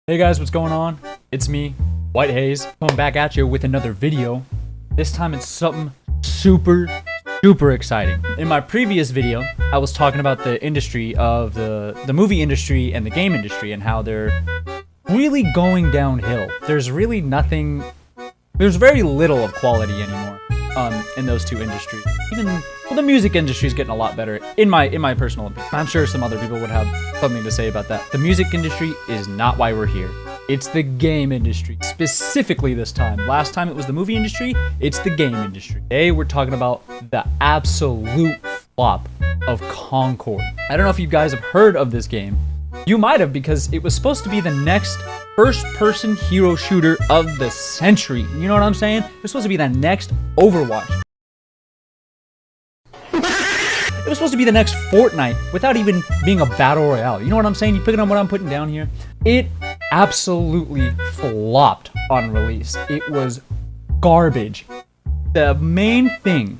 Hey guys, what's going on? It's me, White Haze, coming back at you with another video. This time it's something super exciting. In my previous video, I was talking about the industry of the movie industry and the game industry and how they're really going downhill. There's very little of quality anymore in those two industries. Even the music industry is getting a lot better, in my personal opinion. I'm sure some other people would have something to say about that. The music industry is not why we're here. It's the game industry, specifically this time. Last time it was the movie industry, it's the game industry. Today we're talking about the absolute flop of Concord. I don't know if you guys have heard of this game. You might have, because it was supposed to be the next first-person hero shooter of the century. You know what I'm saying? It was supposed to be the next Overwatch. It was supposed to be the next Fortnite without even being a battle royale. You know what I'm saying? You picking up what I'm putting down here? It absolutely flopped on release. It was garbage. The main thing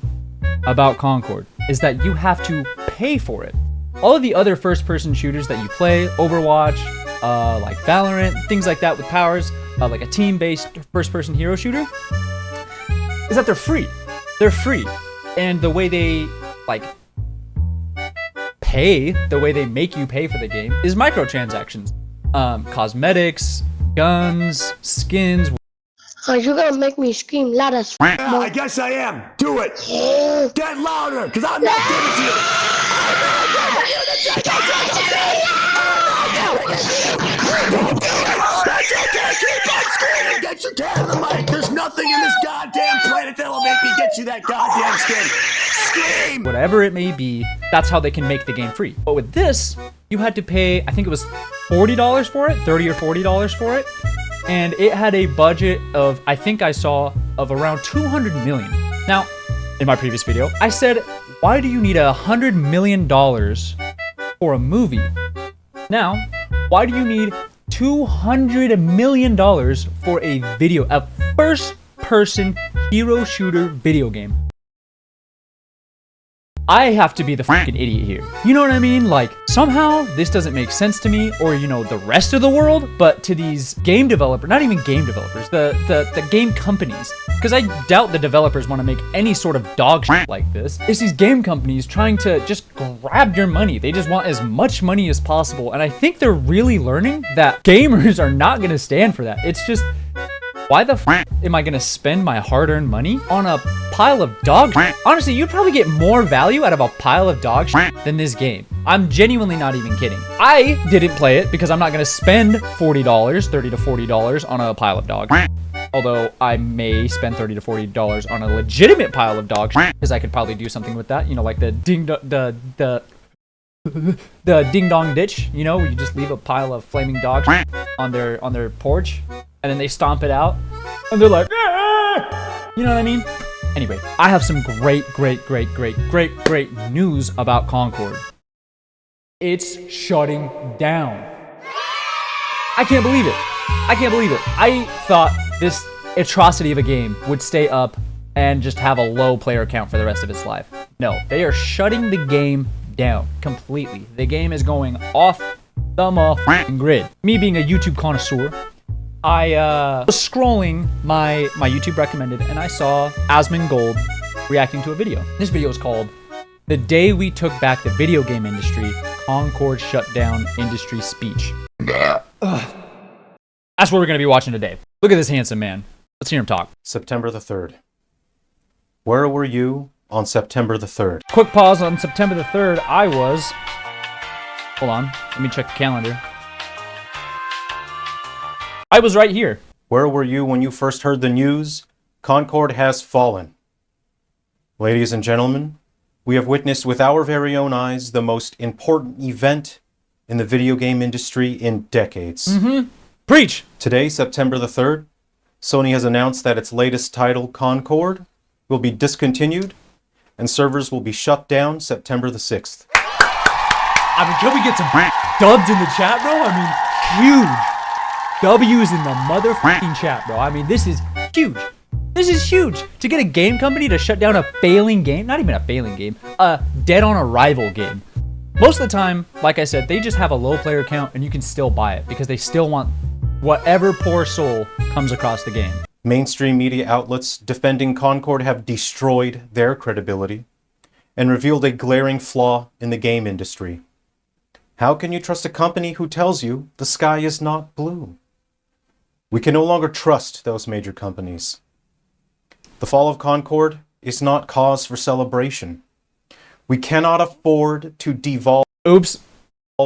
about Concord is that you have to pay for it. All of the other first-person shooters that you play, Overwatch, like Valorant, things like that with powers, like a team-based first-person hero shooter, is that they're free. They're free. And the way they, the way they make you pay for the game is microtransactions. Cosmetics, guns, skins. You're gonna make me scream loud as f***. Yeah, I guess I am. Do it. Get louder, because I'm not giving to you. That's okay. Keep on screaming. Get your cat on the mic. There's nothing in this goddamn planet that will make me get you that goddamn skin. Scream. Whatever it may be, that's how they can make the game free. But with this, you had to pay, I think it was $40 for it, $30 or $40 for it. And it had a budget of, I think I saw, of around 200 million. Now, in my previous video, I said, why do you need $100 million for a movie? Now, why do you need $200 million for a first-person hero shooter video game? I have to be the fucking idiot here. You know what I mean? Like, somehow this doesn't make sense to me, or, the rest of the world, but to these game developers, not even game developers, the game companies. Because I doubt the developers want to make any sort of dog shit like this. It's these game companies trying to just grab your money. They just want as much money as possible. And I think they're really learning that gamers are not going to stand for that. It's just, why the f am I gonna spend my hard-earned money on a pile of dog shit? Honestly, you'd probably get more value out of a pile of dog shit than this game. I'm genuinely not even kidding. I didn't play it because I'm not gonna spend $40, $30 to $40 on a pile of dog shit. Although I may spend $30 to $40 on a legitimate pile of dog shit, because I could probably do something with that. Like the ding dong ditch, where you just leave a pile of flaming dog shit on their porch. And then they stomp it out, and they're like, ah! You know what I mean? Anyway, I have some great news about Concord. It's shutting down. I can't believe it. I thought this atrocity of a game would stay up and just have a low player count for the rest of its life. No, they are shutting the game down completely. The game is going off the motherfucking grid. Me being a YouTube connoisseur, I was scrolling my YouTube recommended, and I saw Asmongold reacting to a video. This video is called "The Day We Took Back the Video Game Industry, Concord Shut Down Industry Speech." That's what we're going to be watching today. Look at this handsome man. Let's hear him talk. September the 3rd. Where were you on September the 3rd? Quick pause. On September the 3rd, I was... Hold on. Let me check the calendar. I was right here. Where were you when you first heard the news? Concord has fallen. Ladies and gentlemen, we have witnessed with our very own eyes the most important event in the video game industry in decades. Preach! Today, September the 3rd, Sony has announced that its latest title, Concord, will be discontinued and servers will be shut down September the 6th. I mean, can we get some dubs in the chat, bro? I mean, huge. W's in the motherfucking chat, bro. I mean, this is huge. This is huge. To get a game company to shut down a failing game, not even a failing game, a dead on arrival game. Most of the time, like I said, they just have a low player count and you can still buy it because they still want whatever poor soul comes across the game. Mainstream media outlets defending Concord have destroyed their credibility and revealed a glaring flaw in the game industry. How can you trust a company who tells you the sky is not blue? We can no longer trust those major companies. The fall of Concord is not cause for celebration. We cannot afford to devolve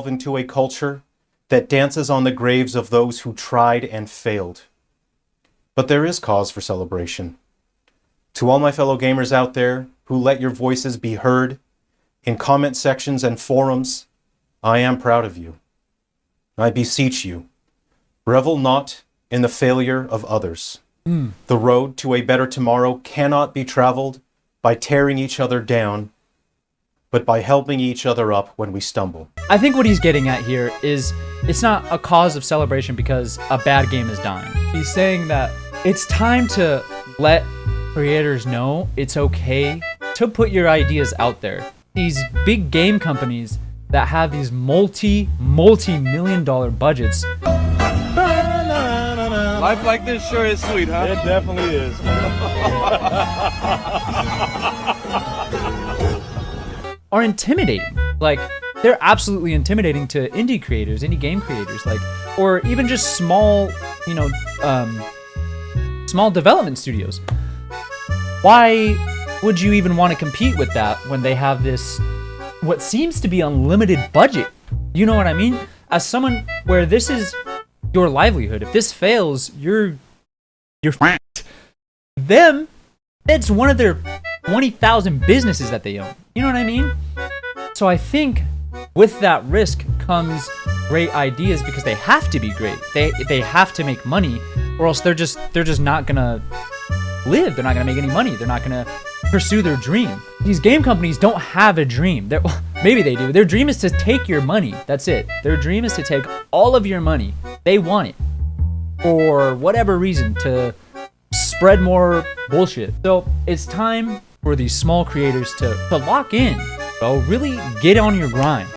into a culture that dances on the graves of those who tried and failed. But there is cause for celebration. To all my fellow gamers out there who let your voices be heard in comment sections and forums, I am proud of you. I beseech you, revel not in the failure of others. The road to a better tomorrow cannot be traveled by tearing each other down, but by helping each other up when we stumble. I think what he's getting at here is it's not a cause of celebration because a bad game is dying. He's saying that it's time to let creators know it's okay to put your ideas out there. These big game companies that have these multi-million-dollar budgets. Life like this sure is sweet, huh? It definitely is. Are intimidating. Like, they're absolutely intimidating to indie creators, indie game creators, like, or even just small, small development studios. Why would you even want to compete with that when they have this, what seems to be unlimited budget? You know what I mean? As someone where this is your livelihood, if this fails, you're f***ed. Them, it's one of their 20,000 businesses that they own. You know what I mean? So I think with that risk comes great ideas because they have to be great. They have to make money, or else they're just not gonna live. They're not gonna make any money. They're not gonna pursue their dream. These game companies don't have a dream. Maybe they do. Their dream is to take your money. That's it. Their dream is to take all of your money. They want it for whatever reason, to spread more bullshit. So it's time for these small creators to lock in, bro. Really get on your grind.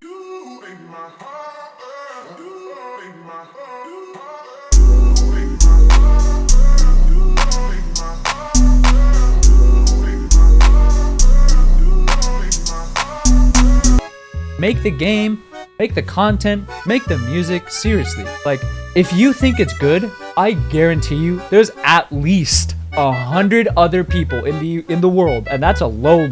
Make the game, make the content, make the music, seriously. Like, if you think it's good, I guarantee you there's at least 100 other people in the world, and that's a low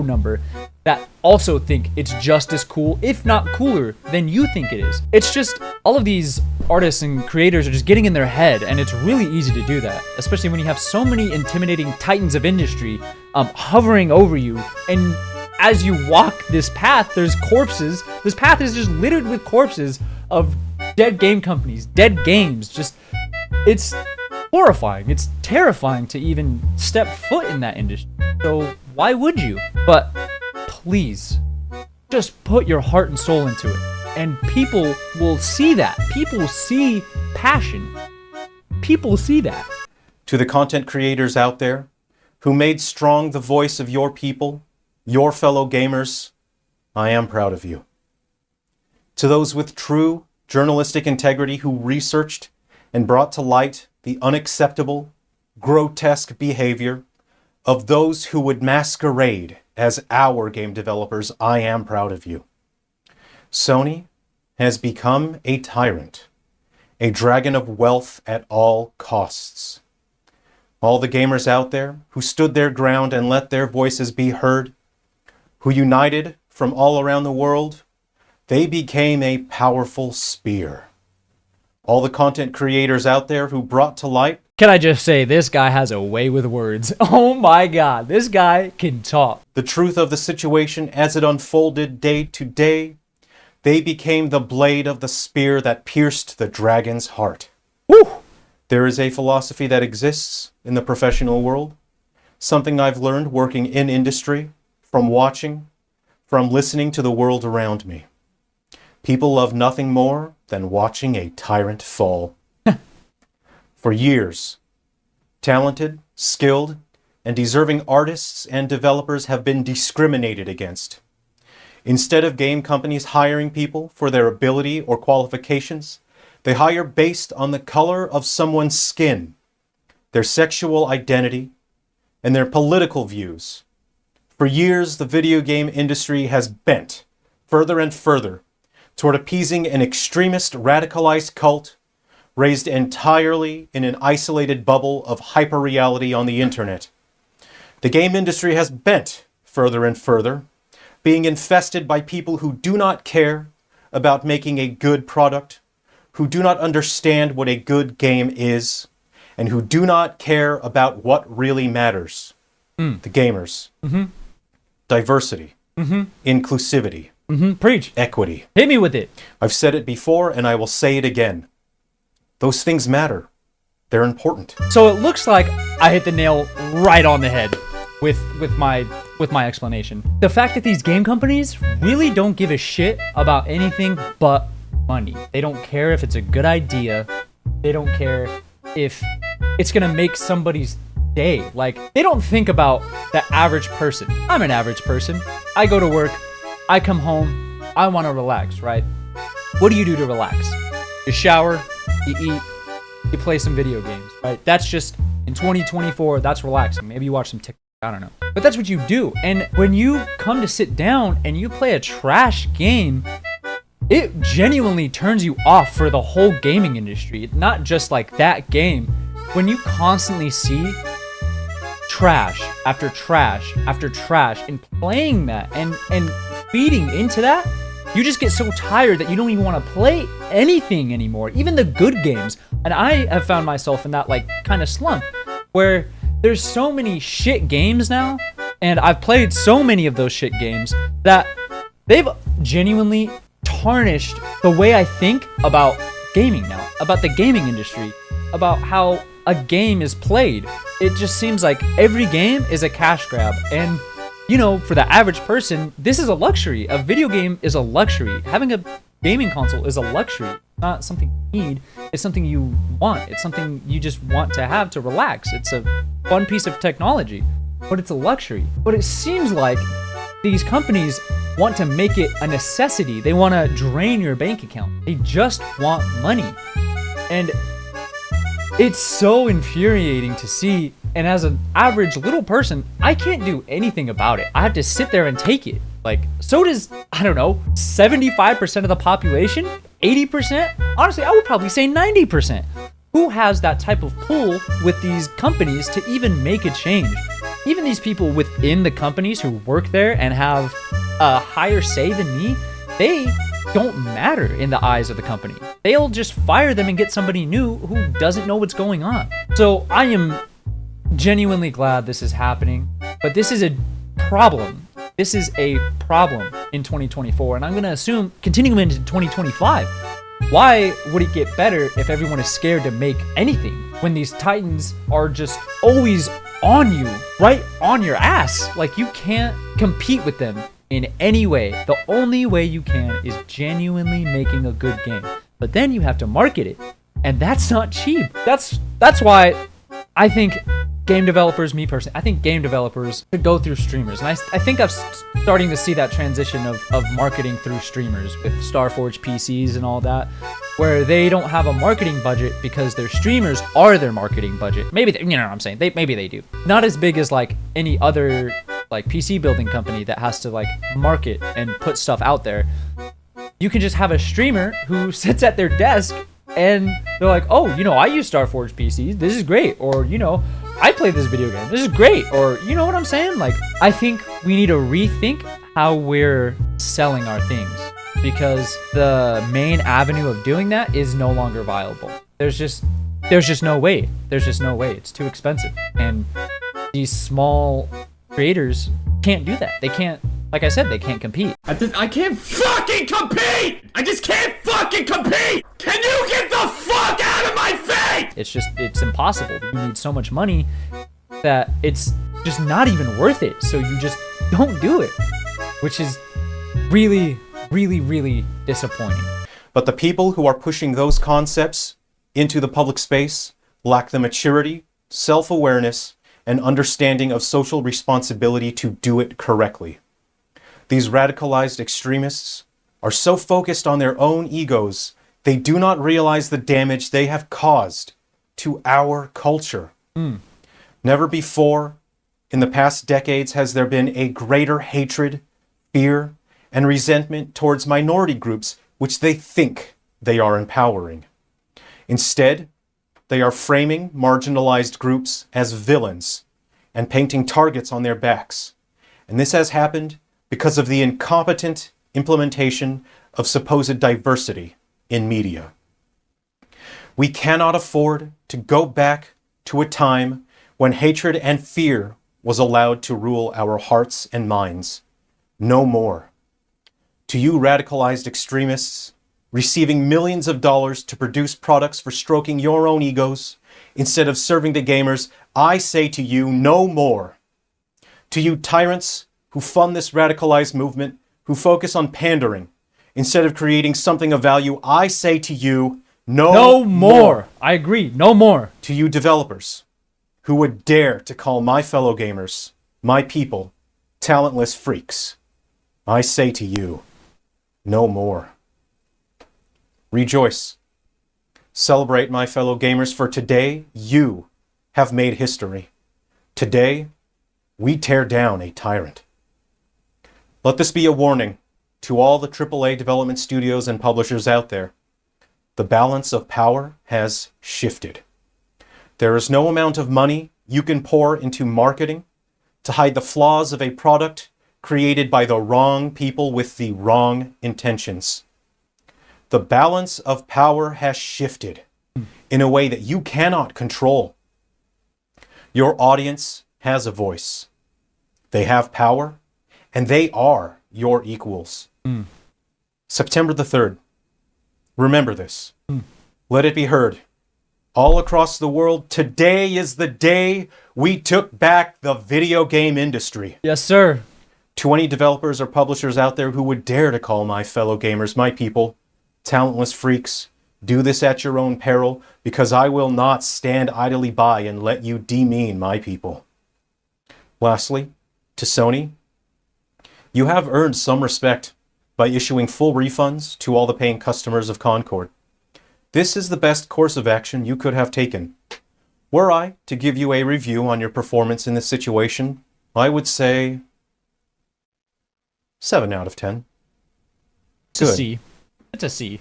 number, that also think it's just as cool, if not cooler, than you think it is. It's just, all of these artists and creators are just getting in their head, and it's really easy to do that, especially when you have so many intimidating titans of industry hovering over you, and as you walk this path, there's corpses. This path is just littered with corpses of dead game companies, dead games. Just, it's horrifying. It's terrifying to even step foot in that industry. So why would you? But please, just put your heart and soul into it. And people will see that. People see passion. People see that. To the content creators out there who made strong the voice of your people, your fellow gamers, I am proud of you. To those with true journalistic integrity who researched and brought to light the unacceptable, grotesque behavior of those who would masquerade as our game developers, I am proud of you. Sony has become a tyrant, a dragon of wealth at all costs. All the gamers out there who stood their ground and let their voices be heard, who united from all around the world, they became a powerful spear. All the content creators out there who brought to light... Can I just say, this guy has a way with words. Oh my God, this guy can talk. The truth of the situation as it unfolded day to day, they became the blade of the spear that pierced the dragon's heart. Woo! There is a philosophy that exists in the professional world, something I've learned working in industry, from watching, from listening to the world around me. People love nothing more than watching a tyrant fall. For years, talented, skilled, and deserving artists and developers have been discriminated against. Instead of game companies hiring people for their ability or qualifications, They hire based on the color of someone's skin, their sexual identity, and their political views. For years, the video game industry has bent further and further toward appeasing an extremist radicalized cult raised entirely in an isolated bubble of hyperreality on the internet. The game industry has bent further and further, being infested by people who do not care about making a good product, who do not understand what a good game is, and who do not care about what really matters. The gamers. Diversity. Inclusivity. Preach. Equity. Hit me with it. I've said it before and I will say it again. Those things matter. They're important. So it looks like I hit the nail right on the head with my explanation. The fact that these game companies really don't give a shit about anything but money. They don't care if it's a good idea. They don't care if it's gonna make somebody's day. Like, they don't think about the average person. I'm an average person. I go to work, I come home, I want to relax, right? What do you do to relax? You shower, you eat, you play some video games, right? That's just, in 2024, that's relaxing. Maybe you watch some TikTok, I don't know. But that's what you do. And when you come to sit down and you play a trash game, it genuinely turns you off for the whole gaming industry. It's not just like that game. When you constantly see trash after trash after trash and playing that and feeding into that, you just get so tired that you don't even want to play anything anymore, even the good games. And I have found myself in that like kind of slump where there's so many shit games now, and I've played so many of those shit games that they've genuinely tarnished the way I think about gaming now, about the gaming industry, about how a game is played. It just seems like every game is a cash grab. And, you know, for the average person, this is a luxury. A video game is a luxury. Having a gaming console is a luxury, not something you need. It's something you want. It's something you just want to have to relax. It's a fun piece of technology, but it's a luxury. But it seems like these companies want to make it a necessity. They want to drain your bank account. They just want money. And it's so infuriating to see. And as an average little person, I can't do anything about it. I have to sit there and take it. Like, so does, I don't know, 75% of the population? 80%? Honestly, I would probably say 90%. Who has that type of pull with these companies to even make a change? Even these people within the companies who work there and have a higher say than me, they don't matter in the eyes of the company. They'll just fire them and get somebody new who doesn't know what's going on. So I am genuinely glad this is happening, but this is a problem. This is a problem in 2024, and I'm going to assume continuing into 2025. Why would it get better if everyone is scared to make anything when these titans are just always on you, right on your ass? Like, you can't compete with them in any way. The only way you can is genuinely making a good game. But then you have to market it, and that's not cheap. That's why I think game developers, me personally, I think game developers should go through streamers. And I think I'm starting to see that transition of marketing through streamers with Starforge PCs and all that, where they don't have a marketing budget because their streamers are their marketing budget. Maybe, you know what I'm saying? Maybe they do. Not as big as like any other like PC building company that has to like market and put stuff out there. You can just have a streamer who sits at their desk and they're like, oh, you know, I use Starforge PCs. This is great. Or, you know, I play this video game. This is great. Or, you know what I'm saying? Like, I think we need to rethink how we're selling our things, because the main avenue of doing that is no longer viable. There's just no way. There's just no way. It's too expensive. And these small creators can't do that. They can't, like I said, they can't compete. I can't fucking compete! I just can't fucking compete! Can you get the fuck out of my face? It's impossible. You need so much money that it's just not even worth it. So you just don't do it, which is really, really, really disappointing. But the people who are pushing those concepts into the public space lack the maturity, self-awareness, and understanding of social responsibility to do it correctly. These radicalized extremists are so focused on their own egos They do not realize the damage they have caused to our culture. Never before in the past decades has there been a greater hatred, fear, and resentment towards minority groups which they think they are empowering. Instead, they are framing marginalized groups as villains and painting targets on their backs. And this has happened because of the incompetent implementation of supposed diversity in media. We cannot afford to go back to a time when hatred and fear was allowed to rule our hearts and minds. No more. To you radicalized extremists, receiving millions of dollars to produce products for stroking your own egos instead of serving the gamers, I say to you, no more. To you tyrants who fund this radicalized movement, who focus on pandering instead of creating something of value, I say to you, no more. I agree. No more. To you developers who would dare to call my fellow gamers, my people, talentless freaks, I say to you, no more. Rejoice. Celebrate, my fellow gamers, for today you have made history. Today, we tear down a tyrant. Let this be a warning to all the AAA development studios and publishers out there. The balance of power has shifted. There is no amount of money you can pour into marketing to hide the flaws of a product created by the wrong people with the wrong intentions. The balance of power has shifted in a way that you cannot control. Your audience has a voice. They have power, and they are your equals. September the 3rd. Remember this. Let it be heard. All across the world, today is the day we took back the video game industry. Yes, sir. To any developers or publishers out there who would dare to call my fellow gamers, my people, talentless freaks, do this at your own peril, because I will not stand idly by and let you demean my people. Lastly, to Sony, you have earned some respect by issuing full refunds to all the paying customers of Concord. This is the best course of action you could have taken. Were I to give you a review on your performance in this situation, I would say 7 out of 10. It's a C. It's a C.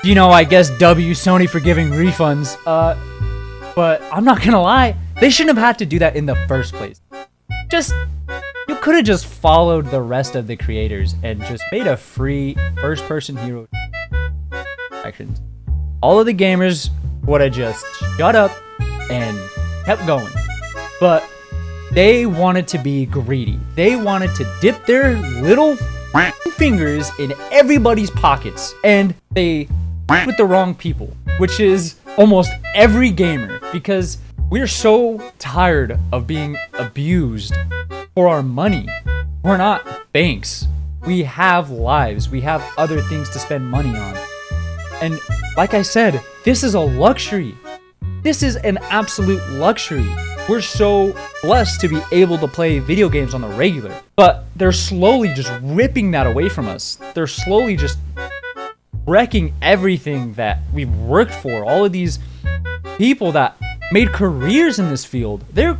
You know, I guess W Sony for giving refunds. But I'm not gonna lie, they shouldn't have had to do that in the first place. You could have just followed the rest of the creators and just made a free first-person hero actions. All of the gamers would have just shut up and kept going. But they wanted to be greedy. They wanted to dip their little fingers in everybody's pockets, and they with the wrong people, which is almost every gamer, because we're so tired of being abused for our money. We're not banks. We have lives. We have other things to spend money on. And like I said, this is a luxury. This is an absolute luxury. We're so blessed to be able to play video games on the regular, but they're slowly just ripping that away from us. They're slowly just wrecking everything that we've worked for. All of these people that made careers in this field, they're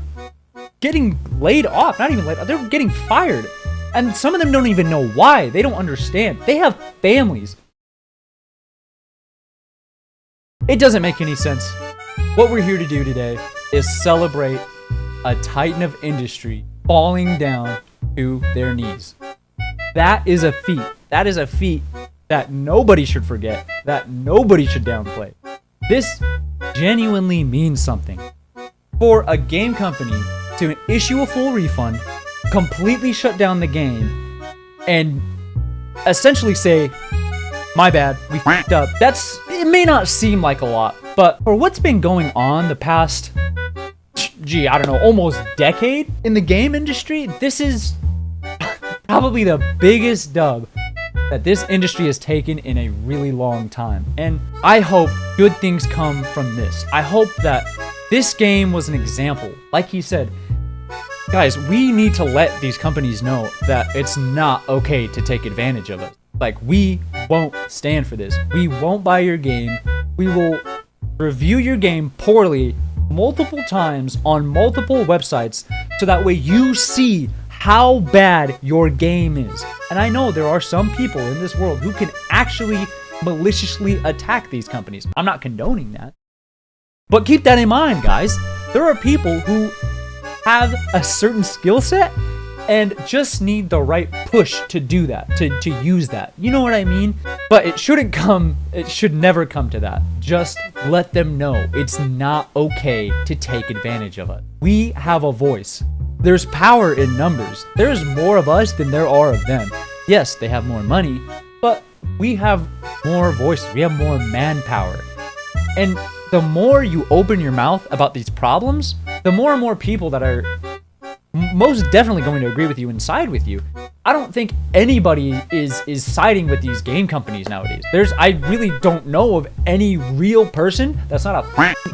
getting laid off. Not even laid off, they're getting fired. And some of them don't even know why. They don't understand. They have families. It doesn't make any sense. What we're here to do today is celebrate a titan of industry falling down to their knees. That is a feat. That is a feat that nobody should forget, that nobody should downplay. This genuinely means something. For a game company to issue a full refund, completely shut down the game, and essentially say, my bad, we f***ed up. It may not seem like a lot, but for what's been going on the past, I don't know, almost decade in the game industry, this is probably the biggest dub that this industry has taken in a really long time. And I hope good things come from this. I hope that this game was an example. Like he said, guys, we need to let these companies know that it's not okay to take advantage of us. Like, we won't stand for this. We won't buy your game. We will review your game poorly multiple times on multiple websites so that way you see how bad your game is. And I know there are some people in this world who can actually maliciously attack these companies. I'm not condoning that. But keep that in mind, guys. There are people who have a certain skill set and just need the right push to do that, to use that. You know what I mean? But it should never come to that. Just let them know it's not okay to take advantage of it. We have a voice. There's power in numbers. There's more of us than there are of them. Yes, they have more money, but we have more voices. We have more manpower. And the more you open your mouth about these problems, the more and more people that are most definitely going to agree with you and side with you. I don't think anybody is siding with these game companies nowadays. I really don't know of any real person that's not a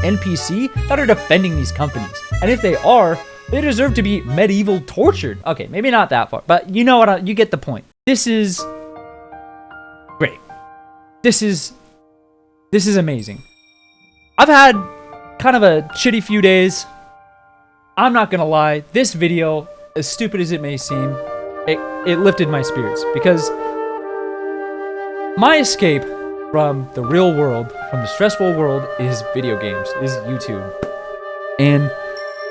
NPC that are defending these companies. And if they are, they deserve to be medieval tortured. Okay, maybe not that far, but you know what? You get the point. This is great. This is amazing. I've had kind of a shitty few days. I'm not gonna lie, this video, as stupid as it may seem, it lifted my spirits because my escape from the real world, from the stressful world, is video games, is YouTube. And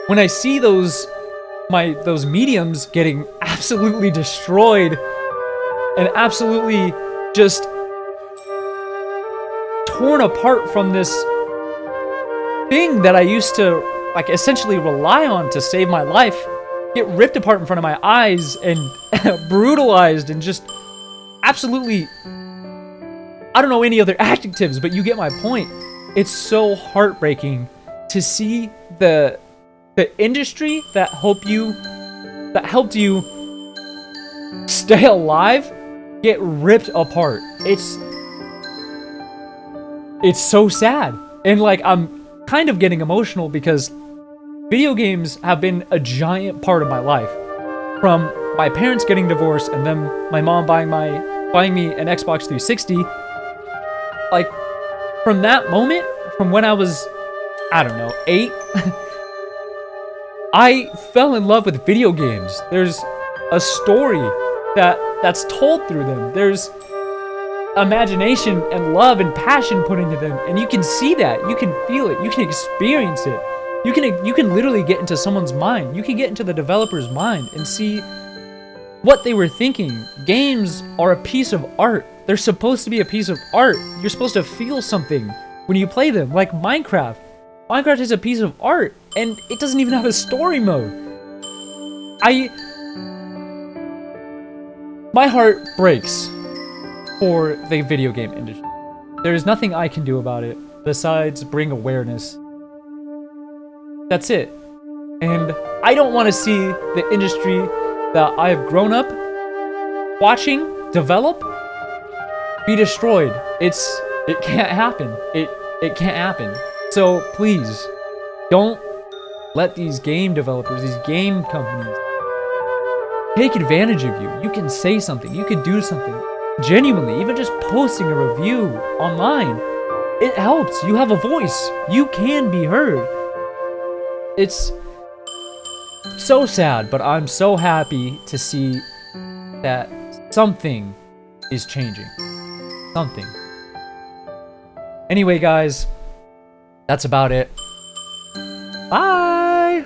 when I see those mediums getting absolutely destroyed and absolutely just torn apart from this thing that I used to like essentially rely on to save my life, get ripped apart in front of my eyes and brutalized and just absolutely, I don't know any other adjectives, but you get my point. It's so heartbreaking to see the industry that helped you stay alive get ripped apart. It's so sad. And like, I'm kind of getting emotional because video games have been a giant part of my life. From my parents getting divorced and then my mom buying me an Xbox 360. Like, from that moment, from when I was, I don't know, 8, I fell in love with video games. There's a story that's told through them. There's imagination and love and passion put into them, and you can see that, you can feel it, you can experience it. You can literally get into someone's mind. You can get into the developer's mind and see what they were thinking. Games are a piece of art. They're supposed to be a piece of art. You're supposed to feel something when you play them, like Minecraft. Minecraft is a piece of art, and it doesn't even have a story mode. My heart breaks for the video game industry. There is nothing I can do about it besides bring awareness. That's it. And I don't want to see the industry that I have grown up watching develop be destroyed. It can't happen. It can't happen. So please, don't let these game developers, these game companies, take advantage of you. You can say something. You can do something. Genuinely, even just posting a review online, it helps. You have a voice. You can be heard. It's so sad, but I'm so happy to see that something is changing. Something. Anyway, guys, that's about it. Bye!